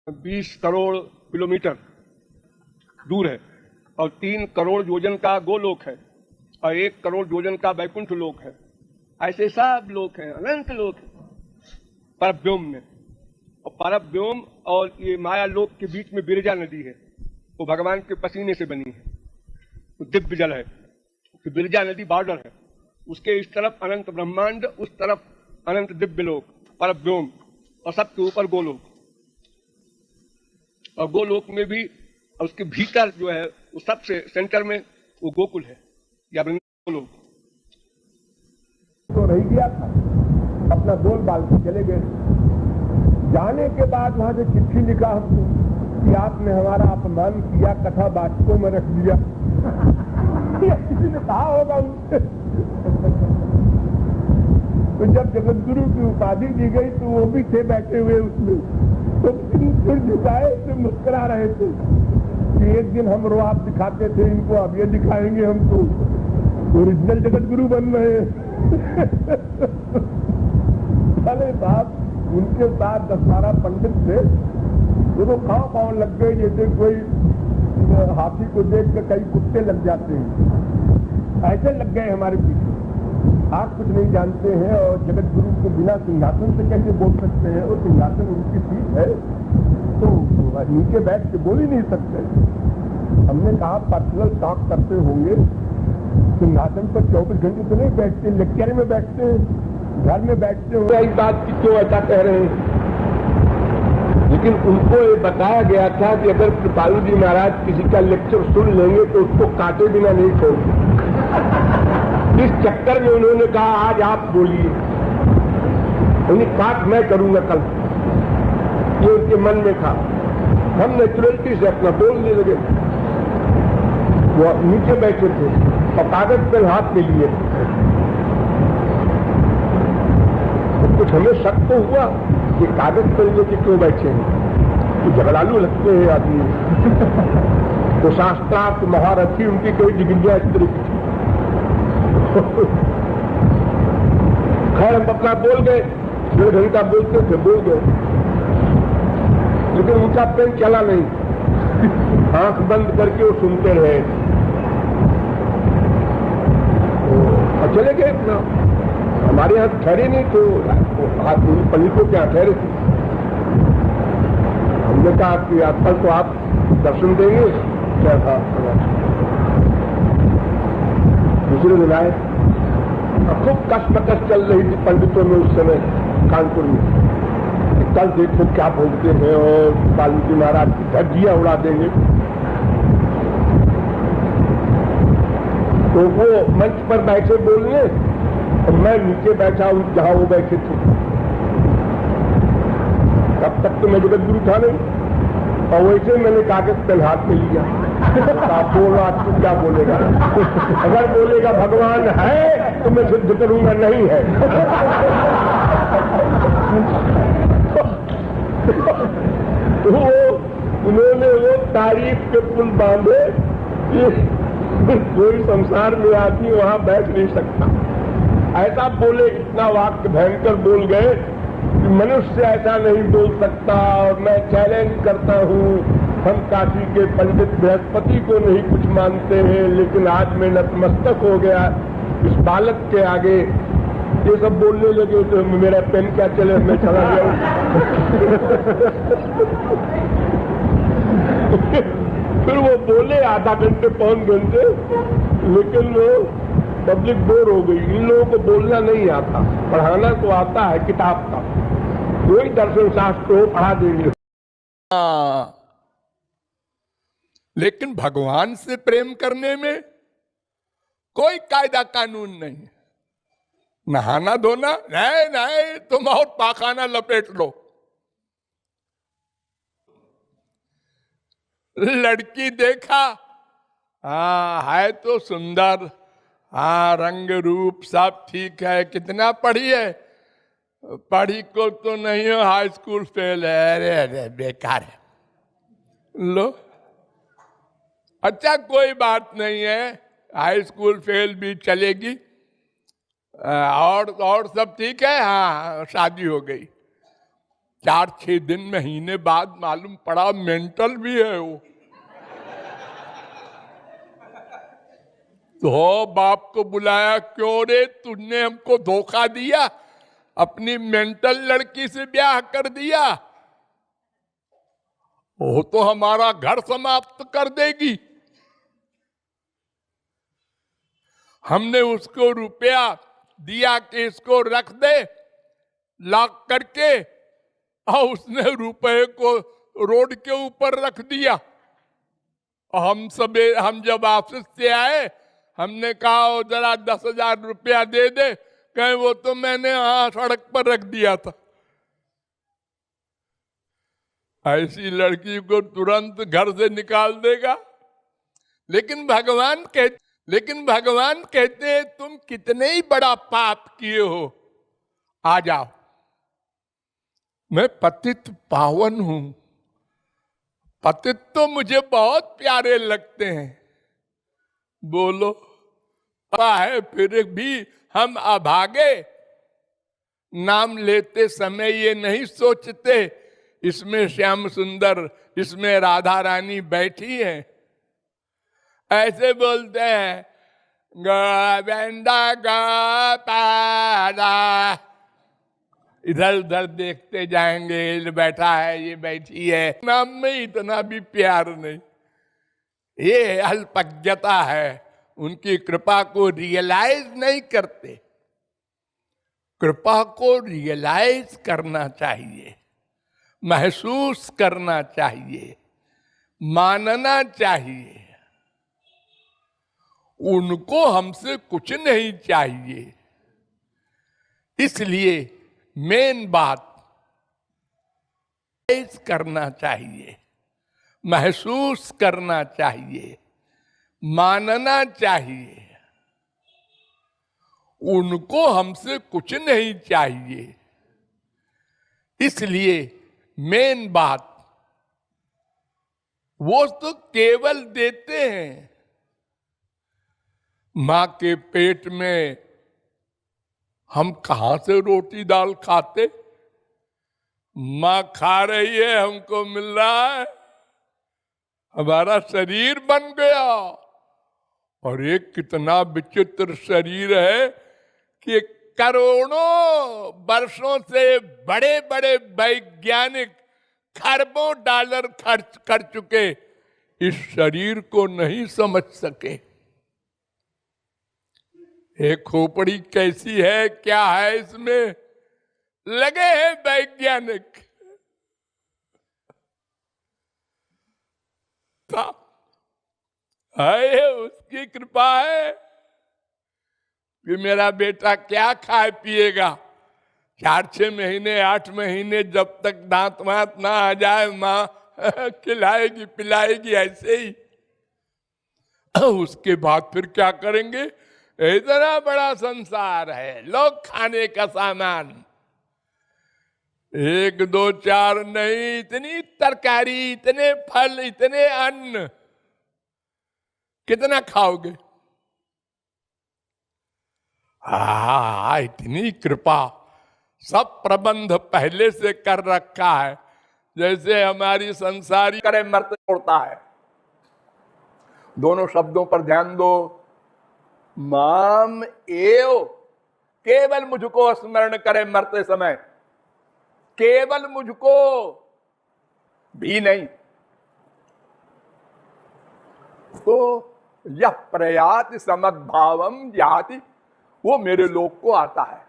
20 crore kilometre दूर है और 3 करोड़ योजन का गोलोक है और 1 करोड़ योजन का वैकुंठ लोक है। ऐसे सब लोक हैं, अनंत लोक है परव्योम में। और परव्योम और ये माया लोक के बीच में बिरजा नदी है, वो भगवान के पसीने से बनी है, वो दिव्य जल है। तो बिरजा नदी बॉर्डर है, उसके इस तरफ अनंत ब्रह्मांड, उस तरफ अनंत दिव्य लोक परव्योम, और सबके ऊपर गोलोक। और गोलोक में भी उसके भीतर जो है वो सबसे सेंटर में वो गोकुल है या गोलोक। तो रह गया था, अपना बोल बाल के चले गए। जाने के बाद वहां से चिट्ठी लिखा हमको कि आपने हमारा अपमान किया, कथा बातों में रख दिया। किसी ने कहा होगा उनसे। तो जब जगत गुरु की उपाधि दी गई तो वो भी थे बैठे हुए उसमें, तो सिर झुकाए से मुस्कुरा रहे थे कि एक दिन हम रुआब दिखाते थे इनको, अब ये दिखाएंगे हमको, ओरिजिनल जगत गुरु बन रहे हैं। अरे बाप, उनके साथ 10-12 पंडित थे, वो तो खाओ लग गए जैसे कोई हाथी को देख कर कई कुत्ते लग जाते हैं, ऐसे लग गए हमारे पीछे। आप कुछ नहीं जानते हैं और जगत गुरु को बिना सिंहासन से कैसे बोल सकते हैं? वो सिंहासन उनकी सीट है, तो नीचे बैठ के बोल ही नहीं सकते। हमने कहा पर्सनल टॉक करते होंगे, सिंहासन पर 24 घंटे तो नहीं बैठते, लेक्चर में बैठते हैं, घर में बैठते हुए इस बात की क्यों ऐसा कह रहे हैं? लेकिन उनको ये बताया गया था कि अगर कृपालु जी महाराज किसी का लेक्चर सुन लेंगे तो उसको काटे बिना नहीं छोड़ेंगे। इस चक्कर में उन्होंने कहा आज आप बोलिए, उन्हें पाठ मैं करूंगा कल, ये उनके मन में था। हम नेचुरलिटी से अपना बोलने लगे। वो नीचे बैठे थे और कागज पेन हाथ में लिए। तो कुछ हमें शक तो हुआ कि कागज पेन लेके क्यों बैठे हैं, तो झगड़ालू लगते हैं आदमी। तो शास्त्रार्थ महारथी, उनकी कोई डिग्रियां इस तरह की। खैर हम अपना बोल गए, 1.5 घंटा बोलते थे, बोल गए, लेकिन उनका पेन चला नहीं। आंख बंद करके वो सुनते रहे और चले गए अपना। हमारे यहाँ ठहरे नहीं तो पंडितों के यहाँ ठहरे थे। हमने कहा कि आजकल तो आप दर्शन देंगे, क्या था? दूसरे दिन आए, खूब कश्मकश चल रही थी पंडितों में उस समय कानपुर में। कल देखो क्या बोलते हैं और कालू जी महाराज की धज्जियां उड़ा देंगे। तो वो मंच पर बैठे बोलने और मैं नीचे बैठा हूं जहां वो बैठे थे। तब तक तो मैं जगत गुरु था नहीं, और वैसे मैंने कागज पेन हाथ में लिया। आप बोल रहा तू क्या बोलेगा? अगर बोलेगा भगवान है तो मैं सिद्ध करूंगा नहीं है। तो उन्होंने वो तारीफ के पुल बांधे कि कोई संसार में आदमी वहां बैठ नहीं सकता। ऐसा बोले, इतना वाक्य भयंकर बोल गए कि मनुष्य ऐसा नहीं बोल सकता। और मैं चैलेंज करता हूं, हम काशी के पंडित बृहस्पति को नहीं कुछ मानते हैं, लेकिन आज मैं नतमस्तक हो गया इस बालक के आगे। ये सब बोलने लगे तो मेरा पेन क्या चले, मैं चला गया। फिर वो बोले आधा घंटे 5 घंटे, लेकिन वो पब्लिक बोर हो गई। इन लोगों को बोलना नहीं आता, पढ़ाना तो आता है किताब का। कोई दर्शन शास्त्र हो पढ़ा देंगे, लेकिन भगवान से प्रेम करने में कोई कायदा कानून नहीं। नहाना धोना नहीं, नहीं तुम और पाखाना लपेट लो। लड़की देखा, है तो सुंदर, रंग रूप सब ठीक है, कितना पढ़ी है? पढ़ी को तो नहीं हो, हाई स्कूल फेल है। अरे बेकार है। लो, अच्छा कोई बात नहीं है, हाई स्कूल फेल भी चलेगी, और सब ठीक है। हाँ, शादी हो गई। 4-6 दिन महीने बाद मालूम पड़ा मेंटल भी है वो। तो बाप को बुलाया, क्यों रे तुमने हमको धोखा दिया, अपनी मेंटल लड़की से ब्याह कर दिया, वो तो हमारा घर समाप्त कर देगी। हमने उसको रुपया दिया कि इसको रख दे लॉक करके, और उसने रुपए को रोड के ऊपर रख दिया। हम जब ऑफिस से आए, हमने कहा वो जरा 10,000 रुपया दे दे, कहे वो तो मैंने सड़क पर रख दिया था। ऐसी लड़की को तुरंत घर से निकाल देगा। लेकिन भगवान कहते हैं तुम कितने ही बड़ा पाप किए हो, आ जाओ, मैं पतित पावन हूं। पतित तो मुझे बहुत प्यारे लगते हैं। बोलो है फिर भी हम अभागे। नाम लेते समय ये नहीं सोचते इसमें श्याम सुंदर, इसमें राधा रानी बैठी है। ऐसे बोलते हैं गोविंदा गोपाला, इधर उधर देखते जाएंगे, ये बैठा है, ये बैठी है, नाम में इतना भी प्यार नहीं। ये अल्पज्ञता है, उनकी कृपा को रियलाइज नहीं करते। कृपा को रियलाइज करना चाहिए, महसूस करना चाहिए, मानना चाहिए। उनको हमसे कुछ नहीं चाहिए। इसलिए मेन बात करना चाहिए, महसूस करना चाहिए, मानना चाहिए। उनको हमसे कुछ नहीं चाहिए। इसलिए मेन बात, वो तो केवल देते हैं। मां के पेट में हम कहां से रोटी दाल खाते? मां खा रही है, हमको मिल रहा है, हमारा शरीर बन गया। और एक कितना विचित्र शरीर है कि करोड़ों वर्षों से बड़े बड़े वैज्ञानिक खरबों डॉलर खर्च कर चुके, इस शरीर को नहीं समझ सके। एक खोपड़ी कैसी है, क्या है इसमें, लगे हैं वैज्ञानिक। है उसकी कृपा है कि मेरा बेटा क्या खाए पिएगा। 4-6 महीने 8 महीने जब तक दांत वांत ना आ जाए, माँ खिलाएगी पिलाएगी ऐसे ही। उसके बाद फिर क्या करेंगे? इतना बड़ा संसार है, लोग खाने का सामान 1 2 4 नहीं, इतनी तरकारी, इतने फल, इतने अन्न, कितना खाओगे? इतनी कृपा, सब प्रबंध पहले से कर रखा है। जैसे हमारी संसारी करे मरते छोड़ता है। दोनों शब्दों पर ध्यान दो। माम एव, केवल मुझको स्मरण करे मरते समय, केवल मुझको भी नहीं। तो यह प्रयाति समद्भावम जाति, वो मेरे लोक को आता है।